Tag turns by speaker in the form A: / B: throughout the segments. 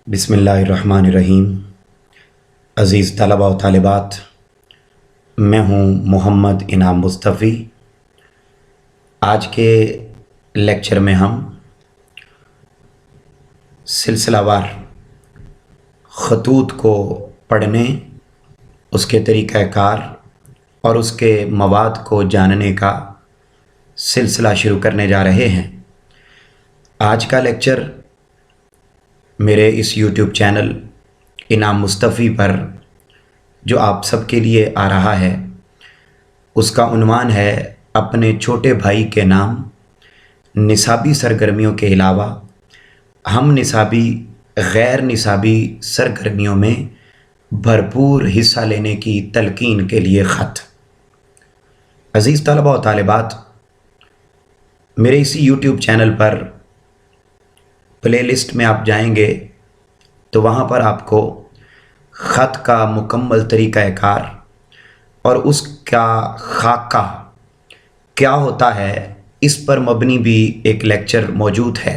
A: बिस्मिल्लाहिर्रहमानिर्रहीम। अज़ीज़ तलबा व तालिबात, मैं हूँ मोहम्मद इनाम मुस्तफ़ी। आज के लेक्चर में हम सिलसिलावार ख़तूत को पढ़ने, उसके तरीक़ाकार और उसके मवाद को जानने का सिलसिला शुरू करने जा रहे हैं। आज का लेक्चर मेरे इस YouTube चैनल इनाम मुस्तफ़ी पर जो आप सबके लिए आ रहा है, उसका उन्वान है अपने छोटे भाई के नाम। निसाबी सरगर्मियों के अलावा हम निसाबी गैर निसाबी सरगर्मियों में भरपूर हिस्सा लेने की तलकीन के लिए ख़त। अज़ीज़ तलबा व तालिबात, मेरे इसी YouTube चैनल पर प्लेलिस्ट में आप जाएंगे तो वहाँ पर आपको ख़त का मुकम्मल तरीक़ाकार और उसका खाका क्या होता है इस पर मबनी भी एक लेक्चर मौजूद है।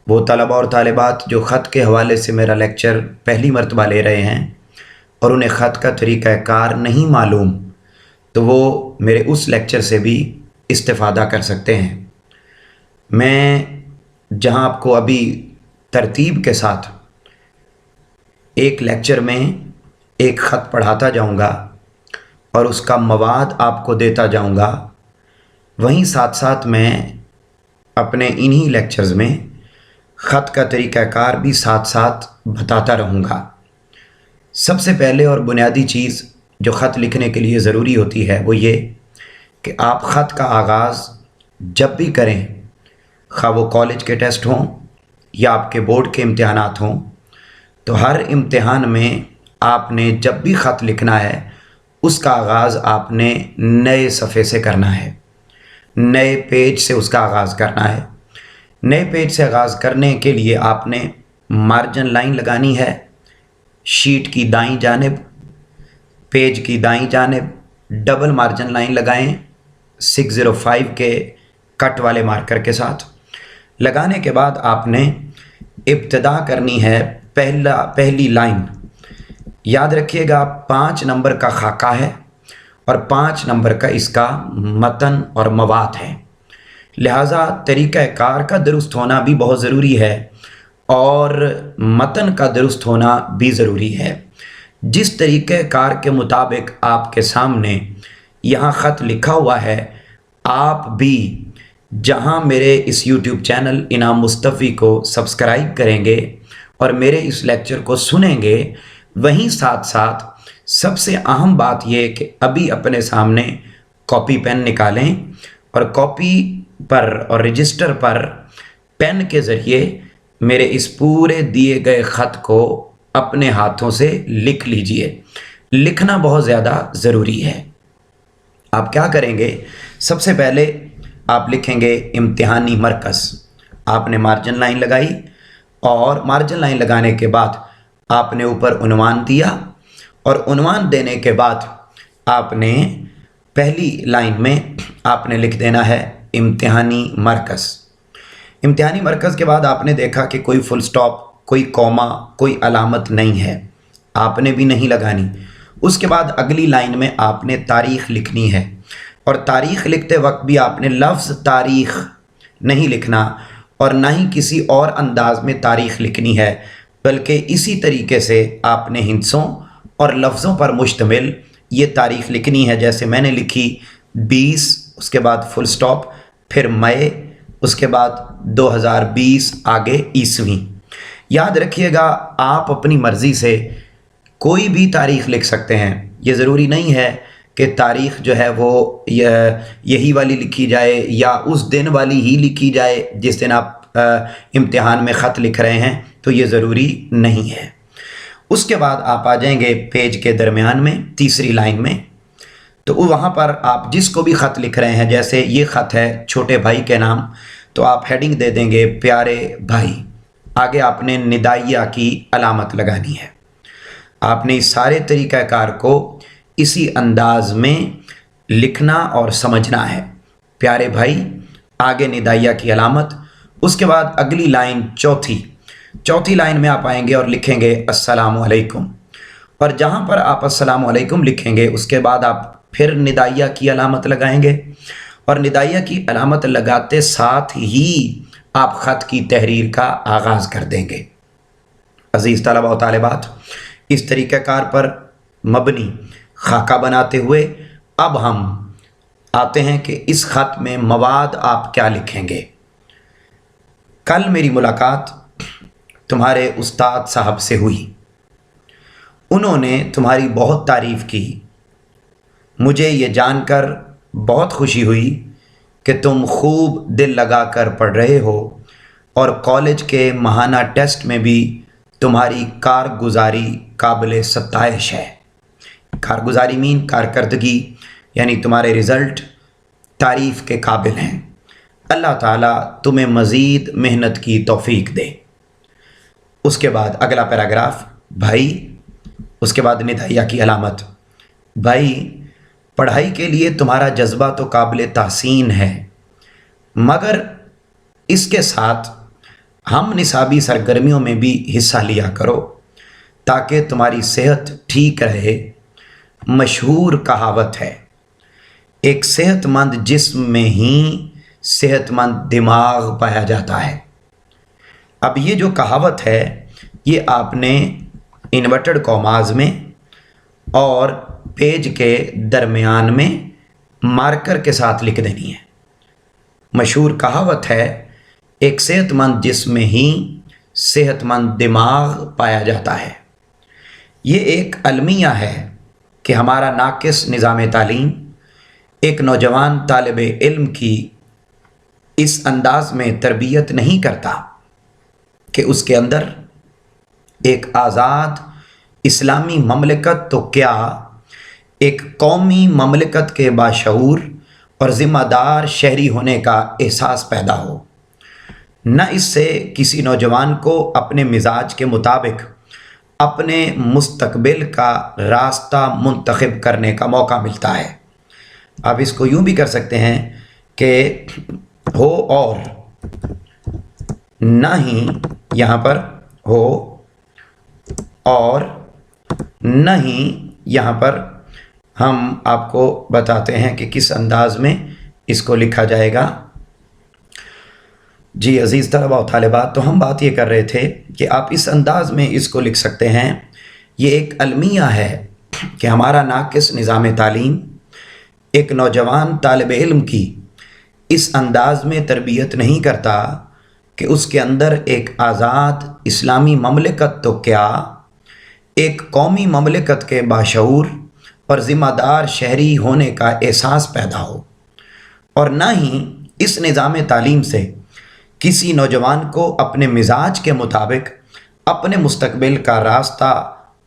A: वो तलबा और तालिबात जो ख़त के हवाले से मेरा लेक्चर पहली मरतबा ले रहे हैं और उन्हें ख़त का तरीक़ाकार नहीं मालूम, तो वो मेरे उस लेक्चर से भी इस्तिफ़ादा कर सकते हैं। मैं जहां आपको अभी तरतीब के साथ एक लेक्चर में एक ख़त पढ़ाता जाऊंगा और उसका मवाद आपको देता जाऊंगा, वहीं साथ साथ मैं अपने इन्हीं लेक्चर्स में ख़त का तरीक़ाकार भी साथ साथ बताता रहूँगा। सबसे पहले और बुनियादी चीज़ जो ख़त लिखने के लिए ज़रूरी होती है वो ये कि आप ख़त का आगाज़ जब भी करें, खा वो कॉलेज के टेस्ट हों या आपके बोर्ड के इम्तिहानात हों, तो हर इम्तिहान में आपने जब भी ख़त लिखना है उसका आगाज़ आपने नए सफ़े से करना है, नए पेज से उसका आगाज़ करना है। नए पेज से आगाज़ करने के लिए आपने मार्जिन लाइन लगानी है, शीट की दाईं जानिब, पेज की दाईं जानिब डबल मार्जिन लाइन लगाएं 605 के कट वाले मार्कर के साथ। लगाने के बाद आपने इब्तिदा करनी है पहली लाइन। याद रखिएगा 5 नंबर का खाका है और 5 नंबर का इसका मतन और मवाद है, लिहाजा तरीक़ाकार का दुरुस्त होना भी बहुत ज़रूरी है और मतन का दुरुस्त होना भी ज़रूरी है। जिस तरीक़ाकार के मुताबिक आपके सामने यहाँ ख़त लिखा हुआ है, आप भी जहाँ मेरे इस YouTube चैनल इनाम मुस्तफ़ी को सब्सक्राइब करेंगे और मेरे इस लेक्चर को सुनेंगे, वहीं साथ साथ सबसे अहम बात यह कि अभी अपने सामने कॉपी पेन निकालें और कॉपी पर और रजिस्टर पर पेन के ज़रिए मेरे इस पूरे दिए गए ख़त को अपने हाथों से लिख लीजिए। लिखना बहुत ज़्यादा ज़रूरी है। आप क्या करेंगे, सबसे पहले आप लिखेंगे इम्तिहानी मरकज़। आपने मार्जिन लाइन लगाई और मार्जिन लाइन लगाने के बाद आपने ऊपर उन्वान दिया और उन्वान देने के बाद आपने पहली लाइन में आपने लिख देना है इम्तिहानी मरकज़। इम्तिहानी मरकज़ के बाद आपने देखा कि कोई फुल स्टॉप, कोई कॉमा, कोई अलामत नहीं है, आपने भी नहीं लगानी। उसके बाद अगली लाइन में आपने तारीख़ लिखनी है और तारीख़ लिखते वक्त भी आपने लफ्ज़ तारीख़ नहीं लिखना और ना ही किसी और अंदाज में तारीख़ लिखनी है, बल्कि इसी तरीके से आपने हिंसों और लफ्ज़ों पर मुश्तमिल ये तारीख़ लिखनी है। जैसे मैंने लिखी 20, उसके बाद फुल स्टॉप, फिर मई, उसके बाद 2020, आगे ईस्वी। याद रखिएगा, आप अपनी मर्ज़ी से कोई भी तारीख़ लिख सकते हैं। ये ज़रूरी नहीं है कि तारीख़ जो है वो यही वाली लिखी जाए या उस दिन वाली ही लिखी जाए जिस दिन आप इम्तिहान में ख़त लिख रहे हैं, तो ये ज़रूरी नहीं है। उसके बाद आप आ जाएंगे पेज के दरमियान में तीसरी लाइन में, तो वहाँ पर आप जिसको भी ख़त लिख रहे हैं, जैसे ये ख़त है छोटे भाई के नाम, तो आप हेडिंग दे देंगे प्यारे भाई। आगे आपने निदाइया की अलामत लगानी है। आपने इस सारे तरीक़ाकार को इसी अंदाज में लिखना और समझना है। प्यारे भाई, आगे निदाइया की अलामत, उसके बाद अगली लाइन चौथी, चौथी लाइन में आप आएंगे और लिखेंगे अस्सलामु अलैकुम, और जहाँ पर आप अस्सलामु अलैकुम लिखेंगे उसके बाद आप फिर निदाइया की अलामत लगाएंगे, और निदाइया की अलामत लगाते साथ ही आप ख़त की तहरीर का आगाज़ कर देंगे। अज़ीज़ तलबा व तालिबात, इस तरीक़ाकार पर मबनी खाका बनाते हुए अब हम आते हैं कि इस ख़त में मवाद आप क्या लिखेंगे। कल मेरी मुलाकात तुम्हारे उस्ताद साहब से हुई, उन्होंने तुम्हारी बहुत तारीफ़ की। मुझे ये जानकर बहुत खुशी हुई कि तुम खूब दिल लगा कर पढ़ रहे हो और कॉलेज के माहाना टेस्ट में भी तुम्हारी कारगुजारी काबिल सत्ताइश है। कारगुजारी मीन कारकर्दगी, यानी तुम्हारे रिज़ल्ट तारीफ़ के काबिल हैं। अल्लाह ताला तुम्हें मज़ीद मेहनत की तौफ़ीक दे। उसके बाद अगला पैराग्राफ, भाई, उसके बाद निदाइया की अलामत, भाई पढ़ाई के लिए तुम्हारा जज्बा तो काबिल तहसीन है, मगर इसके साथ हम निसाबी सरगर्मियों में भी हिस्सा लिया करो ताकि तुम्हारी सेहत ठीक रहे। मशहूर कहावत है, एक सेहतमंद जिस्म में ही सेहतमंद दिमाग पाया जाता है। अब ये जो कहावत है ये आपने इन्वर्टेड कॉमाज में और पेज के दरमियान में मार्कर के साथ लिख देनी है। मशहूर कहावत है, एक सेहतमंद जिस्म में ही सेहतमंद दिमाग पाया जाता है। ये एक अलमिया है कि हमारा नाकिस निज़ाम तालीम एक नौजवान तालिब इल्म की इस अंदाज में तरबियत नहीं करता कि उसके अंदर एक आज़ाद इस्लामी ममलिकत तो क्या, एक कौमी ममलिकत के बाशऊर और ज़िम्मेदार शहरी होने का एहसास पैदा हो। न इससे किसी नौजवान को अपने मिजाज के मुताबिक अपने मुस्तकबिल का रास्ता मुंतखब करने का मौका मिलता है। आप इसको यूँ भी कर सकते हैं कि हो और न ही यहाँ पर हो और न ही यहाँ पर हम आपको बताते हैं कि किस अंदाज में इसको लिखा जाएगा। जी अज़ीज़ तलबा व तालिबात, तो हम बात ये कर रहे थे कि आप इस अंदाज़ में इसको लिख सकते हैं। ये एक अलमिया है कि हमारा नाकिस निज़ाम तालीम एक नौजवान तालिब इल्म की इस अंदाज़ में तरबियत नहीं करता कि उसके अंदर एक आज़ाद इस्लामी ममलिकत तो क्या, एक कौमी ममलिकत के बाशऊर और ज़िम्मेदार शहरी होने का एहसास पैदा हो, और न ही इस निज़ाम तालीम से किसी नौजवान को अपने मिजाज के मुताबिक अपने मुस्तकबिल का रास्ता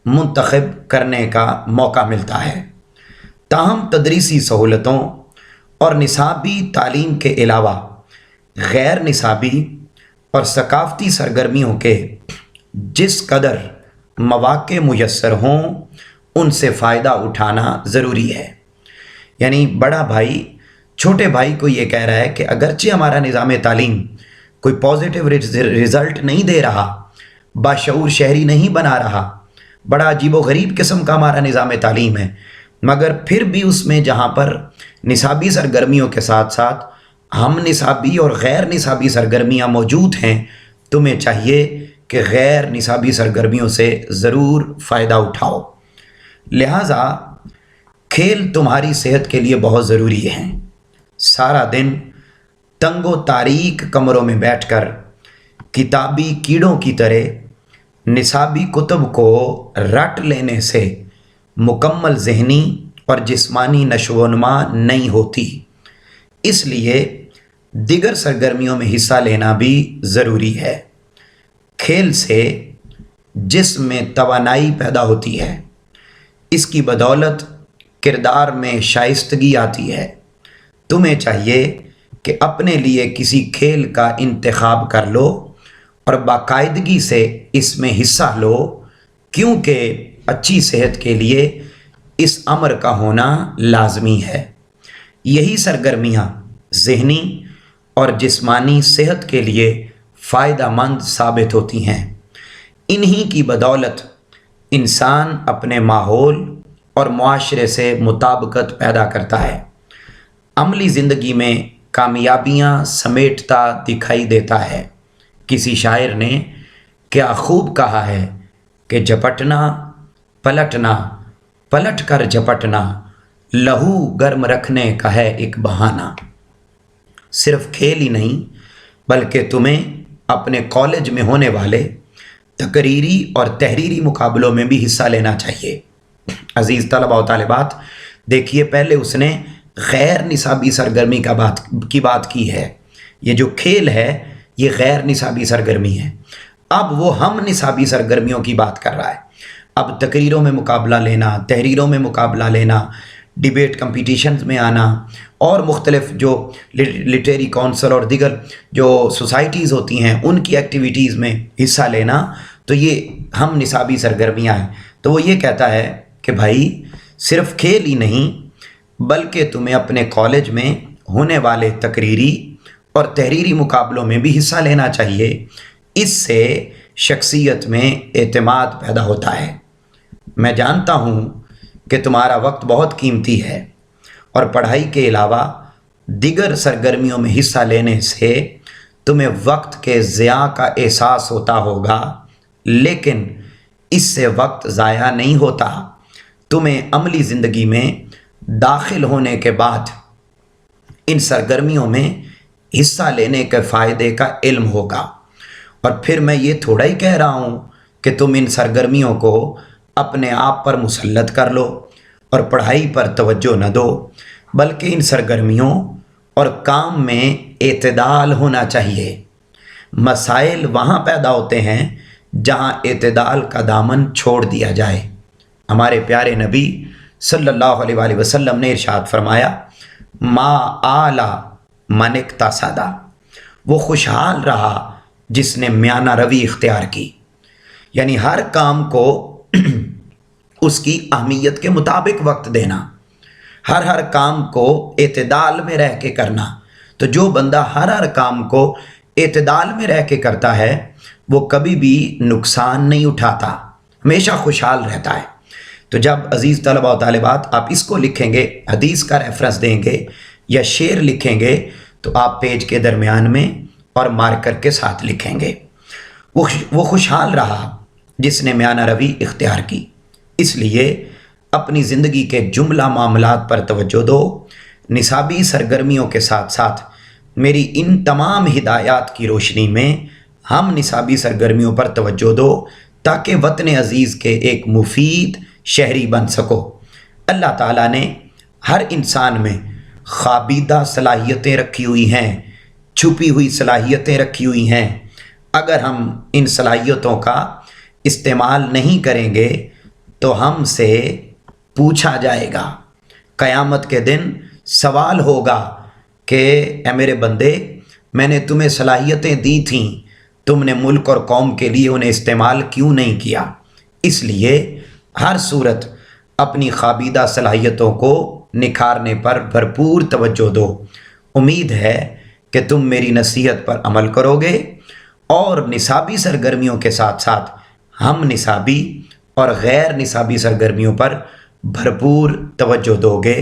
A: मुंतखब करने का मौका मिलता है। ताहम तदरीसी सहूलतों और निसाबी तालीम के अलावा गैर निसाबी और सकाफ़ती सरगर्मियों के जिस कदर मौक़े मुयस्सर हों उनसे फ़ायदा उठाना ज़रूरी है। यानी बड़ा भाई छोटे भाई को ये कह रहा है कि अगरचे हमारा निज़ाम तालीम कोई पॉजिटिव रिज़ल्ट नहीं दे रहा, बाशऊर शहरी नहीं बना रहा, बड़ा अजीब गरीब किस्म का हमारा निज़ाम तालीम है, मगर फिर भी उसमें जहाँ पर निसाबी सरगर्मियों के साथ साथ हम निसाबी और गैर निसाबी सरगर्मियाँ मौजूद हैं, तुम्हें चाहिए कि गैर निसाबी सरगर्मियों से ज़रूर फ़ायदा उठाओ। लिहाजा खेल तुम्हारी सेहत के लिए बहुत ज़रूरी है। सारा दिन तंगो तारीक कमरों में बैठकर किताबी कीड़ों की तरह निसाबी कुतुब को रट लेने से मुकम्मल ज़हनी और जिस्मानी नशोनुमा नहीं होती। इसलिए दिगर सरगर्मियों में हिस्सा लेना भी ज़रूरी है। खेल से जिस्म में तवानाई पैदा होती है, इसकी बदौलत किरदार में शाइस्तगी आती है। तुम्हें चाहिए कि अपने लिए किसी खेल का इंतखाब कर लो और बाकायदगी से इसमें हिस्सा लो, क्योंकि अच्छी सेहत के लिए इस अमर का होना लाजमी है। यही सरगर्मियाँ ज़हनी और जिस्मानी सेहत के लिए फ़ायदेमंद साबित होती हैं। इन्हीं की बदौलत इंसान अपने माहौल और मुआशरे से मुताबिकत पैदा करता है, अमली ज़िंदगी में कामयाबियाँ समेटता दिखाई देता है। किसी शायर ने क्या खूब कहा है कि झपटना पलटना, पलट कर झपटना, लहू गर्म रखने का है एक बहाना। सिर्फ खेल ही नहीं बल्कि तुम्हें अपने कॉलेज में होने वाले तकरीरी और तहरीरी मुकाबलों में भी हिस्सा लेना चाहिए। अज़ीज़ तलबा व तालिबात, देखिए पहले उसने गैर निसाबी सरगर्मी की बात की है। ये जो खेल है ये गैर निसाबी सरगर्मी है। अब वो हम निसाबी सरगर्मियों की बात कर रहा है। अब तकरीरों में मुकाबला लेना, तहरीरों में मुकाबला लेना, डिबेट कंपटीशंस में आना और मुख्तलिफ जो लिटरेरी काउंसिल और दिगर जो सोसाइटीज़ होती हैं उनकी एक्टिविटीज़ में हिस्सा लेना, तो ये हम निसाबी सरगर्मियाँ हैं। तो वो ये कहता है कि भाई सिर्फ खेल ही नहीं बल्कि तुम्हें अपने कॉलेज में होने वाले तकरीरी और तहरीरी मुकाबलों में भी हिस्सा लेना चाहिए। इससे शख्सियत में एतमाद पैदा होता है। मैं जानता हूँ कि तुम्हारा वक्त बहुत कीमती है और पढ़ाई के अलावा दिगर सरगर्मियों में हिस्सा लेने से तुम्हें वक्त के ज़िया का एहसास होता होगा, लेकिन इससे वक्त ज़ाया नहीं होता। तुम्हें अमली ज़िंदगी में दाखिल होने के बाद इन सरगर्मियों में हिस्सा लेने के फ़ायदे का इल्म होगा। और फिर मैं ये थोड़ा ही कह रहा हूँ कि तुम इन सरगर्मियों को अपने आप पर मुसल्लत कर लो और पढ़ाई पर तवज्जो न दो, बल्कि इन सरगर्मियों और काम में एतदाल होना चाहिए। मसाइल वहाँ पैदा होते हैं जहाँ एतदाल का दामन छोड़ दिया जाए। हमारे प्यारे नबी सल्लल्लाहु अलैहि वसल्लम ने इरशाद फरमाया, मा आला मन इक्तसदा, वो खुशहाल रहा जिसने म्याना रवी इख्तियार की। यानी हर काम को उसकी अहमियत के मुताबिक वक्त देना, हर काम को एतदाल में रह के करना। तो जो बंदा हर काम को एतदाल में रह के करता है वो कभी भी नुकसान नहीं उठाता, हमेशा खुशहाल रहता है। तो जब अज़ीज़ तलबा व तालिबात आप इसको लिखेंगे, हदीस का रेफरेंस देंगे या शेर लिखेंगे, तो आप पेज के दरमियान में और मार्कर के साथ लिखेंगे, वो खुशहाल रहा जिसने म्याना रवी इख्तियार की। इसलिए अपनी ज़िंदगी के जुमला मामलात पर तवज्जो दो। निसाबी सरगर्मियों के साथ साथ मेरी इन तमाम हिदायत की रोशनी में हम निसाबी सरगर्मियों पर तवज्जो दो ताकि वतन अज़ीज़ के एक मुफीद शहरी बन सको। अल्लाह ताला ने हर इंसान में ख़ाबीदा सलाहियतें रखी हुई हैं, छुपी हुई सलाहियतें रखी हुई हैं। अगर हम इन सलाहियतों का इस्तेमाल नहीं करेंगे तो हमसे पूछा जाएगा। क़यामत के दिन सवाल होगा कि ए मेरे बंदे, मैंने तुम्हें सलाहियतें दी थीं, तुमने मुल्क और कौम के लिए उन्हें इस्तेमाल क्यों नहीं किया। इसलिए हर सूरत अपनी ख़ाबीदा सलाहियतों को निखारने पर भरपूर तवज्जो दो। उम्मीद है कि तुम मेरी नसीहत पर अमल करोगे और निसाबी सरगर्मियों के साथ साथ हम निसाबी और गैर निसाबी सरगर्मियों पर भरपूर तवज्जो दोगे।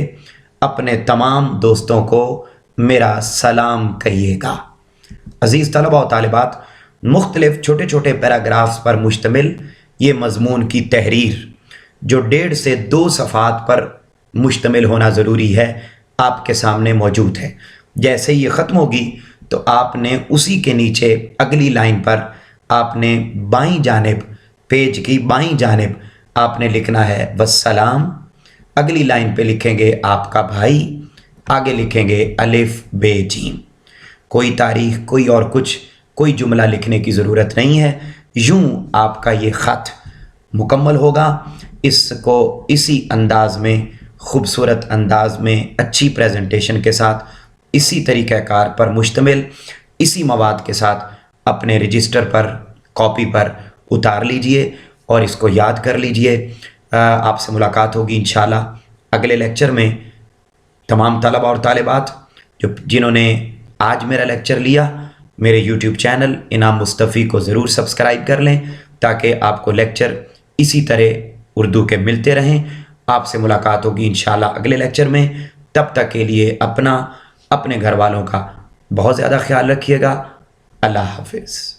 A: अपने तमाम दोस्तों को मेरा सलाम कहिएगा। अज़ीज़ तलबा व तालिबात, मुख्तलिफ़ छोटे छोटे पैराग्राफ्स पर मुश्तमिल ये मज़मून की तहरीर जो 1.5 से 2 सफ़हात पर मुश्तमिल होना ज़रूरी है, आपके सामने मौजूद है। जैसे ही ये ख़त्म होगी तो आपने उसी के नीचे अगली लाइन पर आपने बाईं जानिब, पेज की बाईं जानिब आपने लिखना है वस्सलाम। अगली लाइन पे लिखेंगे आपका भाई, आगे लिखेंगे अलिफ बे जीम। कोई तारीख़, कोई और कुछ, कोई जुमला लिखने की ज़रूरत नहीं है। यूँ आपका ये ख़त मुकम्मल होगा। इसको इसी अंदाज़ में, ख़ूबसूरत अंदाज़ में, अच्छी प्रेजेंटेशन के साथ, इसी तरीक़ाकार पर मुश्तमिल, इसी मवाद के साथ अपने रजिस्टर पर, कॉपी पर उतार लीजिए और इसको याद कर लीजिए। आपसे मुलाकात होगी इंशाल्लाह अगले लेक्चर में। तमाम तलबा और तालिबात जिन्होंने आज मेरा लेक्चर लिया, मेरे YouTube चैनल इनाम मुस्तफ़ी को ज़रूर सब्सक्राइब कर लें تاکہ آپ کو لیکچر اسی طرح اردو کے ملتے رہیں۔ آپ سے ملاقات ہوگی انشاءاللہ اگلے لیکچر میں۔ تب تک کے لیے اپنے گھر والوں کا بہت زیادہ خیال رکھیے گا۔ اللہ حافظ۔